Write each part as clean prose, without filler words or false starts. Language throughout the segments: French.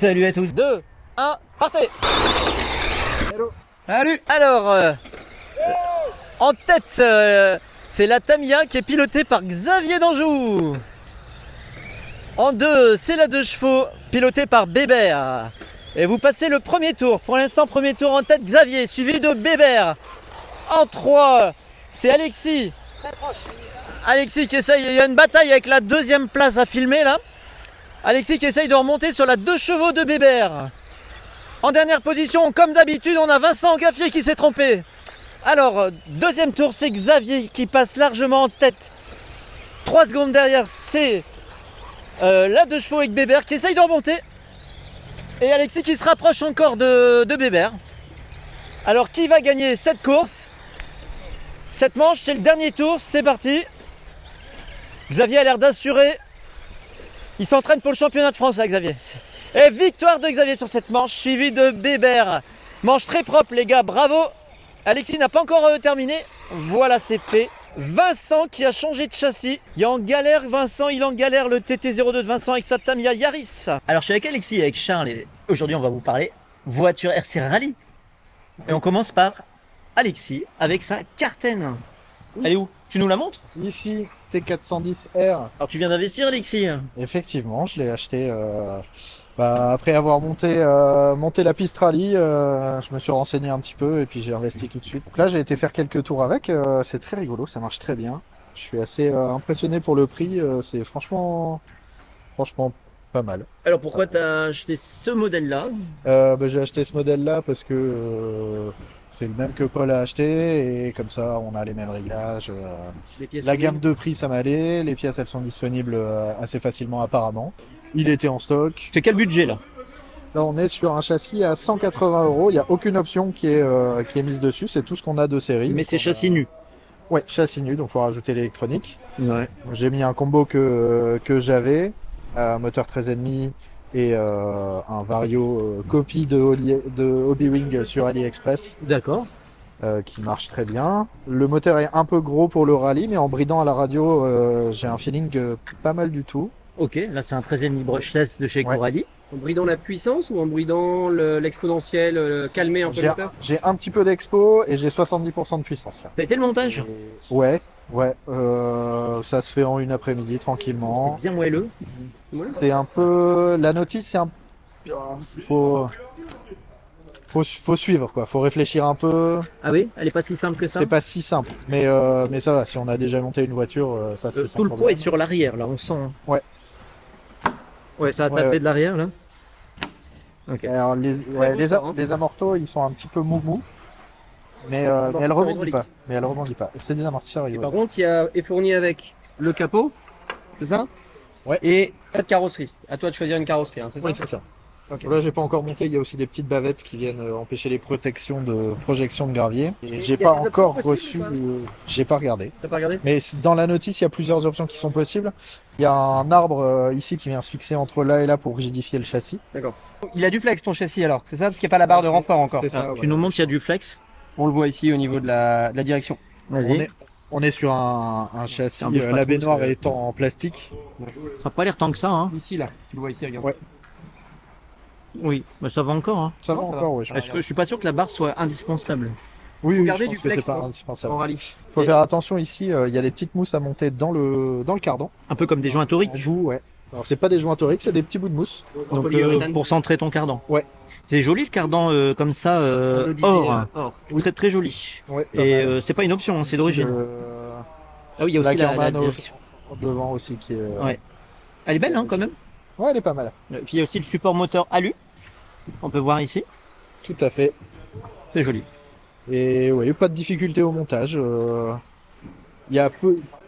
Salut à tous. 2, 1, partez. Hello. Salut. Alors, en tête, c'est la Tamiya qui est pilotée par Xavier d'Anjou. En 2, c'est la 2 chevaux pilotée par Bébert. Et vous passez le premier tour. Pour l'instant, premier tour en tête, Xavier, suivi de Bébert. En 3, c'est Alexis. Très proche. Alexis qui essaye, il y a une bataille avec la deuxième place à filmer là. Alexis qui essaye de remonter sur la 2 chevaux de Bébert. En dernière position, comme d'habitude, on a Vincent Gaffier qui s'est trompé. Alors, deuxième tour, c'est Xavier qui passe largement en tête. 3 secondes derrière, c'est la 2 chevaux avec Bébert qui essaye de remonter. Et Alexis qui se rapproche encore de Bébert. Alors, qui va gagner cette course? Cette manche, c'est le dernier tour, c'est parti. Xavier a l'air d'assurer. Il s'entraîne pour le championnat de France là, Xavier. Et victoire de Xavier sur cette manche, suivi de Bébert. Manche très propre les gars, bravo. Alexis n'a pas encore terminé. Voilà, c'est fait. Vincent qui a changé de châssis. Il est en galère, Vincent, il est en galère, le TT02 de Vincent avec sa Tamiya Yaris. Alors je suis avec Alexis et avec Charles et aujourd'hui on va vous parler voiture RC Rallye. Et on commence par Alexis avec sa Carten. Oui. Elle est où? Tu nous la montres? Ici, T410R. Alors tu viens d'investir Alexis? Effectivement, je l'ai acheté après avoir monté la piste rallye. Je me suis renseigné un petit peu et puis j'ai investi tout de suite. Donc là, j'ai été faire quelques tours avec. C'est très rigolo, ça marche très bien. Je suis assez impressionné pour le prix. C'est franchement pas mal. Alors pourquoi tu as acheté ce modèle-là? J'ai acheté ce modèle-là parce que c'est le même que Paul a acheté et comme ça, on a les mêmes réglages. La gamme de prix, ça m'allait. Les pièces, elles sont disponibles assez facilement apparemment. Il était en stock. C'est quel budget là? Là, on est sur un châssis à 180 €. Il n'y a aucune option qui est mise dessus. C'est tout ce qu'on a de série. Mais c'est châssis nu. Ouais, châssis nu. Donc, il faut rajouter l'électronique. Ouais. J'ai mis un combo que j'avais, un moteur 13,5 et un Vario copie de Hobby-Wing sur AliExpress. D'accord. Qui marche très bien. Le moteur est un peu gros pour le rallye, mais en bridant à la radio, j'ai un feeling pas mal du tout. Ok, là c'est un 13e brushless de chez Corali. En bridant la puissance ou en bridant l'exponentiel, calmer un peu le moteur? J'ai un petit peu d'expo et j'ai 70% de puissance là. Ça a été le montage? Ouais, ça se fait en une après-midi tranquillement. C'est bien moelleux. C'est un peu... La notice, c'est un... Faut suivre quoi, faut réfléchir un peu. Ah oui, elle est pas si simple que ça? C'est pas si simple, mais ça va, si on a déjà monté une voiture, ça se fait sans tout le problème. poids est sur l'arrière là, on sent. Ouais. Ouais, ça a tapé de l'arrière là. Ok. Alors les amortos, ils sont un petit peu mou, mais elle rebondit pas. Mais elle rebondit pas. C'est des amortisseurs Par hydrauliques. contre, il est fourni avec le capot, c'est ça? Ouais. Et pas de carrosserie. À toi de choisir une carrosserie, hein, c'est ça? Oui, c'est ça. Ok. Là, j'ai pas encore monté. Il y a aussi des petites bavettes qui viennent empêcher les projection de gravier. Et j'ai il y a pas des encore options reçu. possibles ou J'ai pas regardé. T'as pas regardé? Mais dans la notice, il y a plusieurs options qui sont possibles. Il y a un arbre ici qui vient se fixer entre là et là pour rigidifier le châssis. D'accord. Il a du flex ton châssis alors, c'est ça? Parce qu'il n'y a pas la barre de renfort encore. C'est ça. Ah, ouais. tu nous montres s'il y a du flex? On le voit ici au niveau de la direction. Vas-y. On est sur un châssis. Un peu La baignoire parce que- est en plastique. Ça n'a pas l'air tant que ça, hein? Ici là, tu le vois ici, regarde. Ouais. Oui, mais ça va encore, hein. Ça va Non, ça encore, oui. Je pense. Je suis pas sûr que la barre soit indispensable. Oui, Faut oui, garder je du pense que c'est flex, pas hein, indispensable. En rallye. Faut faire attention ici. Il y a des petites mousses à monter dans le cardan. Un peu comme des joints toriques. En bout, ouais. Alors c'est pas des joints toriques, c'est des petits bouts de mousse. Donc polyuréthane. pour centrer ton cardan. Ouais. C'est joli le cardan comme ça, or. Or. C'est très joli. Ouais. pas Et mal. c'est pas une option, hein, c'est d'origine. Ah oui, il y a aussi la Ackerman direction. devant aussi qui est. Ouais. Elle est belle, hein, quand même. Ouais, elle est pas mal. Et puis il y a aussi le support moteur alu. On peut voir ici. Tout à fait. C'est joli. Et ouais, pas de difficulté au montage. Il y a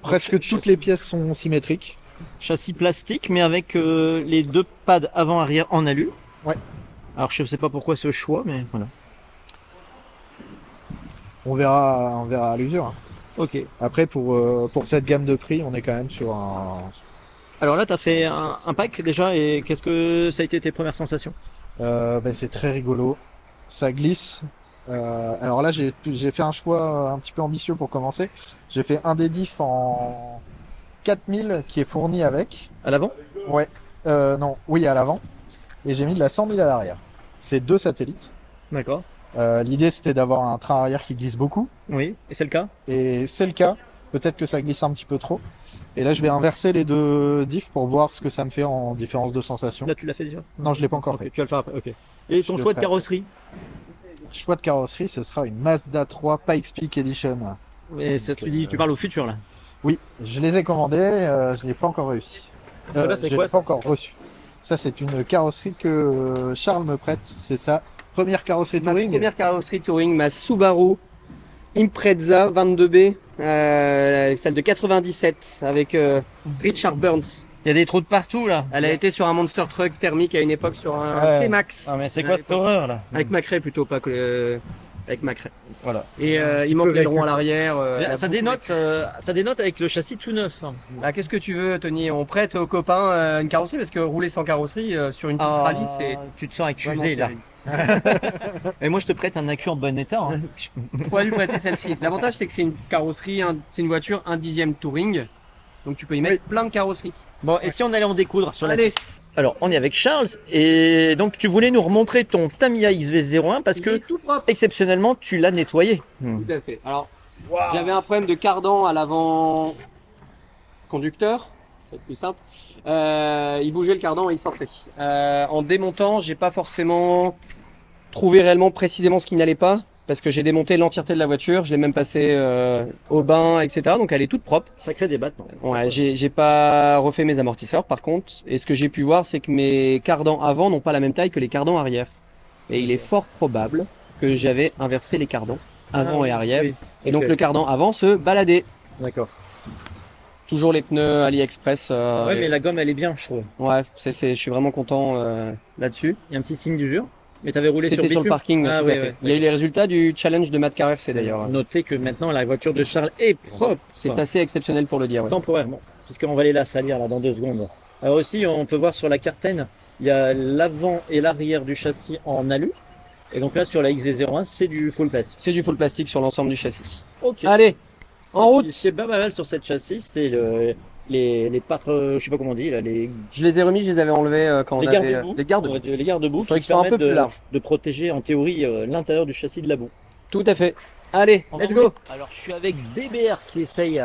presque toutes les pièces sont symétriques. Châssis plastique, mais avec les 2 pads avant-arrière en alu. Ouais. Alors je sais pas pourquoi ce choix, mais voilà. On verra à l'usure. Hein. Ok. Après, pour cette gamme de prix, on est quand même sur un. Alors là, tu as fait un pack déjà, et qu'est-ce que ça a été tes premières sensations? C'est très rigolo. Ça glisse. Alors là, j'ai fait un choix un petit peu ambitieux pour commencer. J'ai fait un des diffs en 4000 qui est fourni avec. À l'avant? Ouais. Non, oui, à l'avant. et j'ai mis de la 100 000 à l'arrière. C'est 2 satellites. D'accord. L'idée c'était d'avoir un train arrière qui glisse beaucoup, Oui, et c'est le cas? et c'est le cas. Peut-être que ça glisse un petit peu trop. Et là je vais inverser les deux diffs pour voir ce que ça me fait en différence de sensation. Là, tu l'as fait déjà? Non, je l'ai pas encore Ok, fait. tu vas le faire après, ok. Et ton Je le choix de ferai. carrosserie? Choix de carrosserie, ce sera une Mazda 3 Pikes Peak Edition. Et ça, tu parles au futur, là. Oui, je les ai commandés, je n'ai pas encore réussi. Là, c'est je quoi, l'ai pas encore reçu. Ça, c'est une carrosserie que Charles me prête. C'est sa première carrosserie Ma touring. première carrosserie touring, ma Subaru Impreza 22B, celle de 97 avec Richard Burns. Il y a des trous de partout, là. Elle a été sur un Monster Truck thermique à une époque sur un Ouais. T-Max. Ah, mais c'est À quoi cette l'époque. horreur, là? Avec Macrae plutôt, pas que avec Macrae. Voilà. Et il manque les ronds à l'arrière. elle a Ça dénote avec le châssis tout neuf. Hein. Ah, qu'est-ce que tu veux, Tony? On prête aux copains une carrosserie parce que rouler sans carrosserie sur une piste rallye, c'est Tu te sens vraiment accusé, là. terrible. Et moi, je te prête un accu en bon état. Hein. On pourrait lui prêter celle-ci. L'avantage, c'est que c'est une carrosserie, c'est une voiture 1/10 touring. Donc tu peux y mettre plein de carrosseries. Bon, et si on allait en découdre sur la Allez, Alors, on est avec Charles, et donc tu voulais nous remontrer ton Tamiya XV01 parce il que, est tout propre. exceptionnellement, tu l'as nettoyé. Tout à fait. Alors, j'avais un problème de cardan à l'avant conducteur. C'est plus simple. Il bougeait le cardan et il sortait. En démontant, j'ai pas forcément trouvé réellement précisément ce qui n'allait pas. Parce que j'ai démonté l'entièreté de la voiture, je l'ai même passé au bain, etc. Donc elle est toute propre. Sacré débat. Non. Ouais, j'ai pas refait mes amortisseurs par contre. Et ce que j'ai pu voir, c'est que mes cardans avant n'ont pas la même taille que les cardans arrière. Et il est fort probable que j'avais inversé les cardans avant et arrière. Oui. Et donc Ok. le cardan avant se baladait. D'accord. Toujours les pneus AliExpress. Ouais, mais la gomme, elle est bien, je trouve. Ouais, je suis vraiment content là-dessus. Il y a un petit signe d'usure. Mais t'avais roulé C'était sur le bitume. parking. Ah, tout oui, à fait. oui. Il y a eu les résultats du challenge de Matt Carrer's d'ailleurs. Notez que maintenant, la voiture de Charles est propre. C'est assez exceptionnel pour le dire. Ouais. Temporairement, puisqu'on va aller la salir là dans 2 secondes. Alors aussi, on peut voir sur la cartaine, il y a l'avant et l'arrière du châssis en alu. Et donc là, sur la XV01, c'est du full plastique. C'est du full plastique sur l'ensemble du châssis. Ok. Allez, en route. C'est pas mal sur cette châssis, c'est les parts, je sais pas comment on dit, là, les Je les ai remis, je les avais enlevés quand on avait garde-boue. les garde-boue. Les garde-boue Il faudrait qui qu'ils soient un peu permettent plus larges. de protéger en théorie l'intérieur du châssis de la boue. Tout à fait. Allez, On let's va go. Alors je suis avec Bébert qui essaye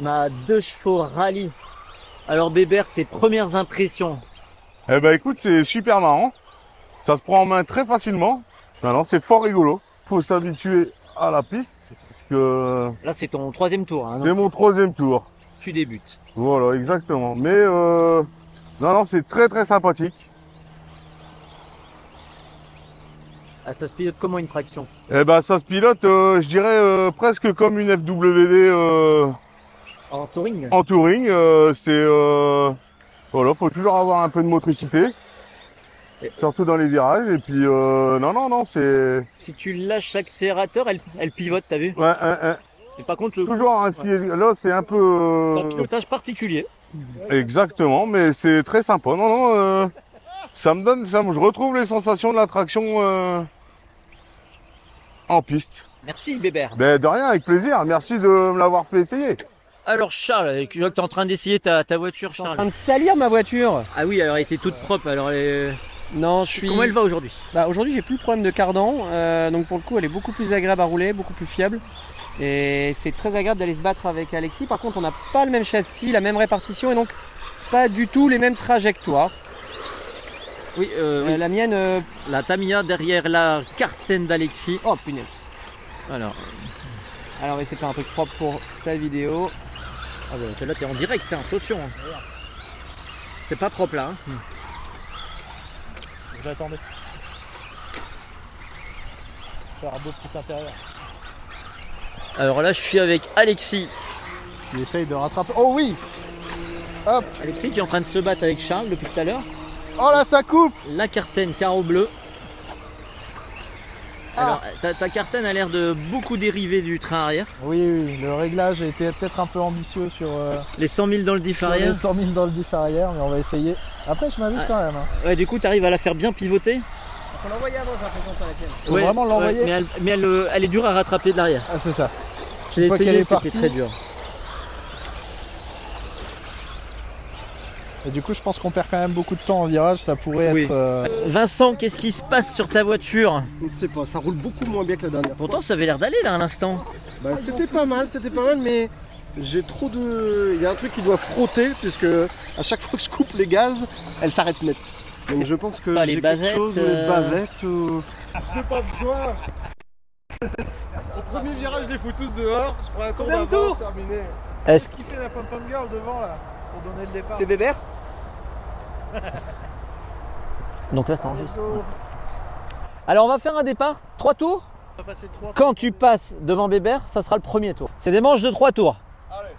ma 2 chevaux rallye. Alors Bébert, tes premières impressions? Eh ben écoute, c'est super marrant. Ça se prend en main très facilement. Maintenant, c'est fort rigolo. Faut s'habituer à la piste parce que Là c'est ton 3e tour, hein, c'est mon 3e tour. tu débutes. Voilà, exactement. Mais non, c'est très très sympathique. Ah, ça se pilote comment une traction? Eh ben ça se pilote, je dirais presque comme une FWD En touring? en touring. Voilà, faut toujours avoir un peu de motricité, surtout dans les virages. Et puis non, c'est Si tu lâches l'accélérateur, elle pivote, t'as vu? ouais, Et par contre, le toujours un filet. Là, c'est un c'est un peu pilotage particulier. exactement, mais c'est très sympa. Non, ça me donne, je retrouve les sensations de la traction en piste. Merci Bébert. Ben de rien, avec plaisir. Merci de me l'avoir fait essayer. Alors Charles, tu vois que t'es en train d'essayer ta voiture, Je suis en Charles. train de salir ma voiture. Ah oui, alors elle était toute propre. Alors Non, je suis. comment elle va aujourd'hui? Bah, aujourd'hui, j'ai plus le problème de cardan, donc pour le coup, elle est beaucoup plus agréable à rouler, beaucoup plus fiable. Et c'est très agréable d'aller se battre avec Alexis. Par contre, on n'a pas le même châssis, la même répartition et donc pas du tout les mêmes trajectoires. Oui, La mienne. la Tamiya derrière la cartaine d'Alexis. Oh punaise. Alors, Alors, on va essayer de faire un truc propre pour ta vidéo. ah bah, là t'es en direct, hein, attention. Hein. C'est pas propre là. Hein. J'attendais. Faire un beau petit intérieur. Alors là, je suis avec Alexis. Il essaye de rattraper. Oh oui. Hop. Alexis qui est en train de se battre avec Charles depuis tout à l'heure. Oh là, ça coupe. La cartaine carreau bleu. Alors, ta cartaine a l'air de beaucoup dériver du train arrière. Oui, le réglage a été peut-être un peu ambitieux sur, Les 100 000 dans le diff sur les arrière. 100 000 dans le diff arrière, mais on va essayer. Après, je m'amuse quand même. Hein. Ouais, du coup, t'arrives à la faire bien pivoter. On l'envoyer avant, j'ai l'impression sur la tienne. Faut vraiment l'envoyer. mais elle est dure à rattraper de l'arrière. Ah, c'est ça. Je l'ai fois essayé, qu'elle est c'était partie. très dur. Et du coup, je pense qu'on perd quand même beaucoup de temps en virage. Ça pourrait Oui. être. Vincent, qu'est-ce qui se passe sur ta voiture? Je ne sais pas, ça roule beaucoup moins bien que la dernière fois. Pourtant, ça avait l'air d'aller là à l'instant. Bah, c'était pas mal, mais j'ai trop de. Il y a un truc qui doit frotter, puisque à chaque fois que je coupe les gaz, elle s'arrête net. Donc je pense que pas les j'ai quelque bavettes, chose, les bavettes ou. Je n'ai pas besoin. Au premier virage, je les fous tous dehors. Je prends un tour Combien de d'avance, tours terminé. Est-ce Qui fait la pom-pom girl devant là pour donner le départ? C'est Bébert? Donc là, ça enregistre. Alors, on va faire un départ. 3 tours. On va passer 3 Quand tu passes devant Bébert, ça sera le premier tour. C'est des manches de 3 tours. Allez.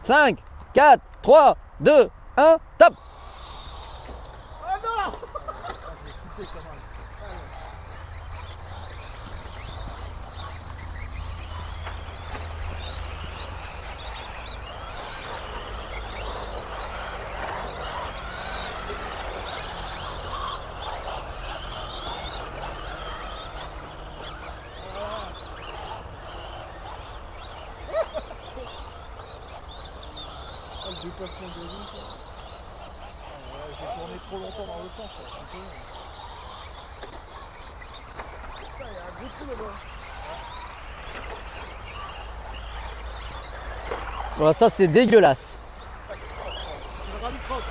5, 4, 3, 2, 1, top. le déplacement de roue, quoi. J'ai tourné trop longtemps dans le sens. Là. Putain, il y a un gros trou là-bas. Voilà, ça c'est dégueulasse. C'est le rallycross.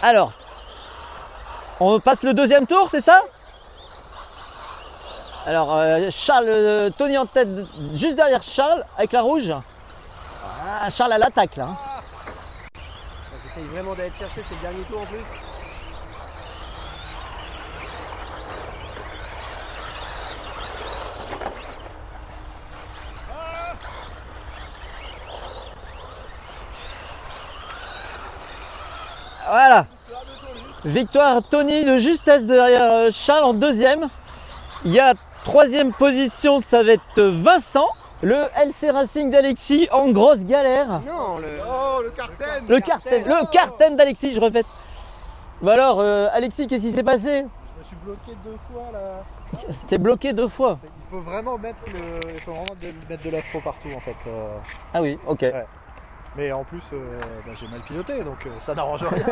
Alors, on passe le deuxième tour, c'est ça? Alors, Charles, Tony en tête, juste derrière Charles, avec la rouge. Ah, Charles à l'attaque là. J'essaye vraiment d'aller te chercher, c'est le dernier tour en plus. Voilà. Victoire Tony de justesse derrière Charles en deuxième. Il y a troisième position, ça va être Vincent. Le LC Racing d'Alexis en grosse galère. Non, Oh, le carten. Le carten d'Alexis, je répète. Bah alors, Alexis, qu'est-ce qui s'est passé? Je me suis bloqué 2 fois là. T'es bloqué 2 fois. Il faut vraiment mettre de l'astro partout en fait. Ah oui, ok. Ouais. Mais en plus, j'ai mal piloté, donc ça n'arrange rien.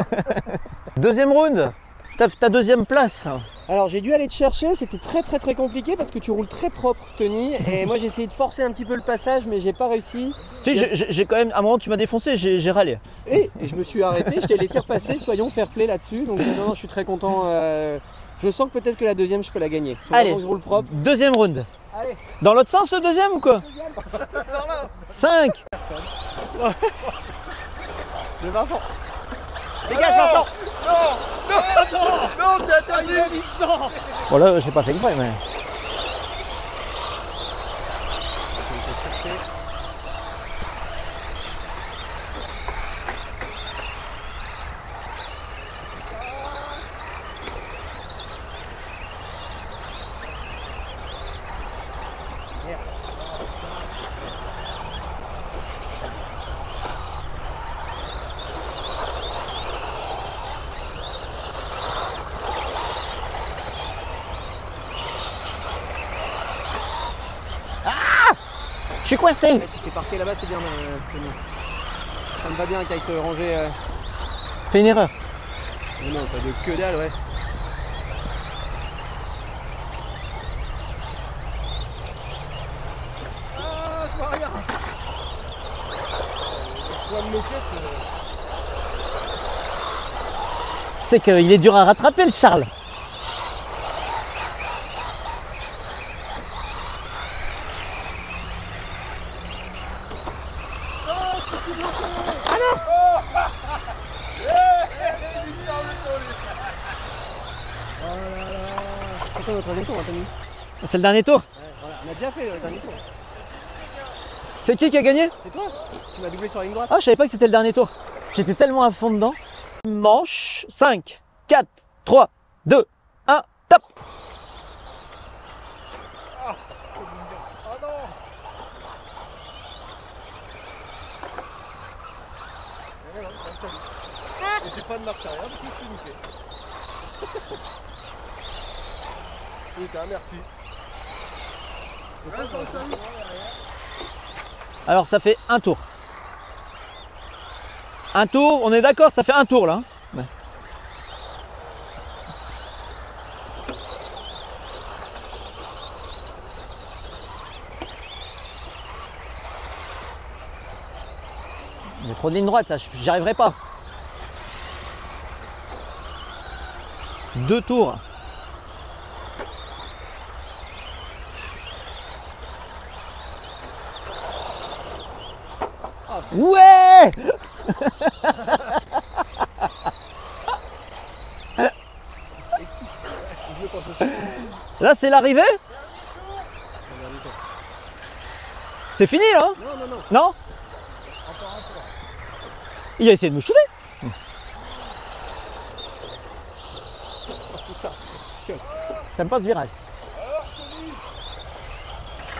Deuxième round, ta deuxième place. Alors j'ai dû aller te chercher, c'était très compliqué parce que tu roules très propre Tony et moi j'ai essayé de forcer un petit peu le passage mais j'ai pas réussi. Tu sais, j'ai quand même, à un moment tu m'as défoncé, j'ai râlé. Et je me suis arrêté, je t'ai laissé repasser, soyons fair play là-dessus. Donc non, je suis très content. Je sens que peut-être que la deuxième je peux la gagner. Faut Allez, vraiment que je roule propre. deuxième round. Allez. Dans l'autre sens le deuxième ou quoi? 5. De Vincent. Dégage Vincent. Non, c'est interdit. Bon là j'ai pas fait exprès mais. Je suis coincé. Tu t'es parqué là-bas, c'est bien Tony. Ça me va bien qu'il aille te ranger. Fais une erreur. Non, pas de que dalle, ouais. C'est qu'il est dur à rattraper le Charles. C'est quoi notre dernier tour, Anthony? C'est le dernier tour. Voilà, on a déjà fait le dernier tour. C'est qui a gagné? C'est toi? Tu m'as doublé sur la ligne droite. Ah, je savais pas que c'était le dernier tour. J'étais tellement à fond dedans. Manche, 5, 4, 3, 2, 1, top. Et j'ai pas de marche arrière, du coup je suis loupé. Putain, merci. C'est pas ça, Alors ça fait un tour. Un tour, on est d'accord, ça fait un tour là. Ouais. Il y a trop de lignes droites là, j'y arriverai pas. 2 tours. Ouais. Là c'est l'arrivée. C'est fini là? Non. Il a essayé de me shooter. T'aimes pas ce virage?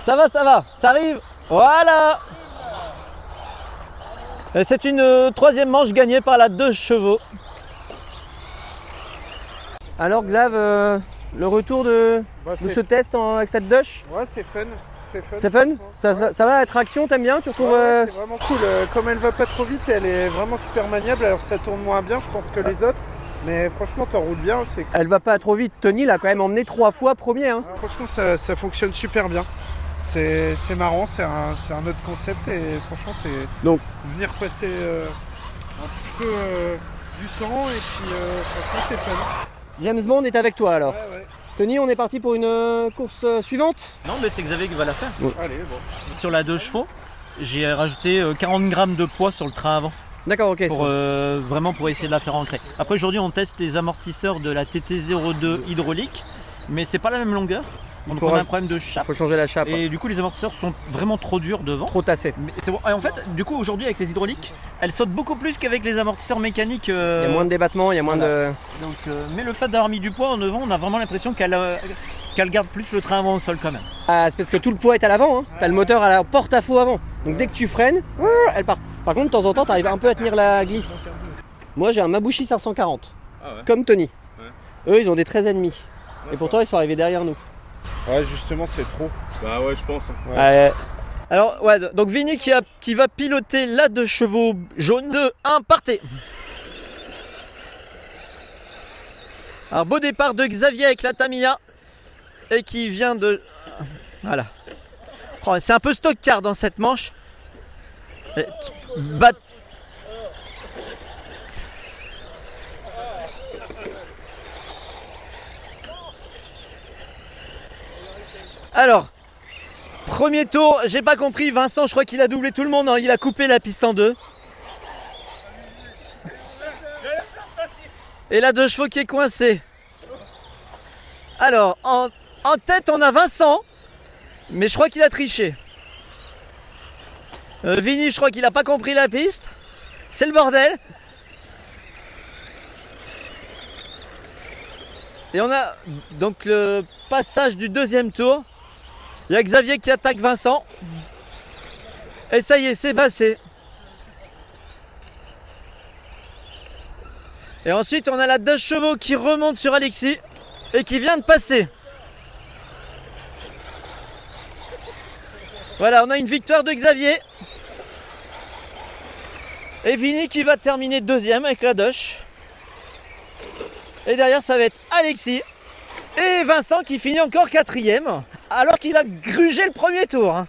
Ça va, ça arrive. Voilà. C'est une 3e manche gagnée par la 2 chevaux. Alors Xav, le retour de ce test avec cette Dush, Ouais, c'est fun. c'est fun? Ça va, la traction, t'aimes bien? Tu retrouves C'est vraiment cool. Comme elle va pas trop vite, elle est vraiment super maniable. Alors ça tourne moins bien, je pense, que les autres. Mais franchement, t'en roules bien. Elle va pas trop vite. Tony l'a quand même emmené 3 fois premier. Hein. Franchement, ça fonctionne super bien. C'est marrant, c'est un autre concept et franchement, c'est Donc venir passer un petit peu du temps et puis franchement, c'est fun. James Bond est avec toi alors. Ouais. Tony, on est parti pour une course suivante. Non mais c'est Xavier qui va la faire. Allez, bon. Sur la 2 chevaux, j'ai rajouté 40 grammes de poids sur le train avant. D'accord, ok. Pour, vraiment pour essayer de la faire ancrer. Après aujourd'hui on teste les amortisseurs de la TT02 hydraulique, mais c'est pas la même longueur. Donc on a un problème de Il chape. faut changer la chape. Et du coup les amortisseurs sont vraiment trop durs devant. Trop tassé. Mais c'est bon. Et en fait, du coup aujourd'hui avec les hydrauliques, elles sautent beaucoup plus qu'avec les amortisseurs mécaniques. Il y a moins de débattement, il y a moins de... Donc, mais le fait d'avoir mis du poids en devant, on a vraiment l'impression qu'elle garde plus le train avant au sol quand même. Ah, c'est parce que tout le poids est à l'avant. Hein. T'as le moteur à la porte-à-faux avant. Donc dès que tu freines, elle part. Par contre, de temps en temps, t'arrives un peu à tenir la glisse. Moi, j'ai un Mabushi 540. Comme Tony. Eux, ils ont des 13,5. Et pourtant, ils sont arrivés derrière nous. Ouais, justement, c'est trop. Bah ouais, je pense. Alors ouais, donc Vinny qui va piloter la 2 chevaux jaune. 2, 1, partez. Alors beau départ de Xavier avec la Tamiya. Et qui vient de... Voilà. Oh, c'est un peu stock-car dans cette manche. Alors, premier tour, j'ai pas compris. Vincent, je crois qu'il a doublé tout le monde. Hein. Il a coupé la piste en 2. Et la 2 chevaux qui est coincée. Alors, en tête, on a Vincent. Mais je crois qu'il a triché. Vinny, je crois qu'il a pas compris la piste. C'est le bordel. Et on a donc le passage du 2e tour. Il y a Xavier qui attaque Vincent. Et ça y est, c'est passé. Et ensuite, on a la 2 chevaux qui remonte sur Alexis et qui vient de passer. Voilà, on a une victoire de Xavier. Et Vinny qui va terminer 2e avec la Dush. Et derrière, ça va être Alexis. Et Vincent qui finit encore 4e. Alors qu'il a grugé le premier tour.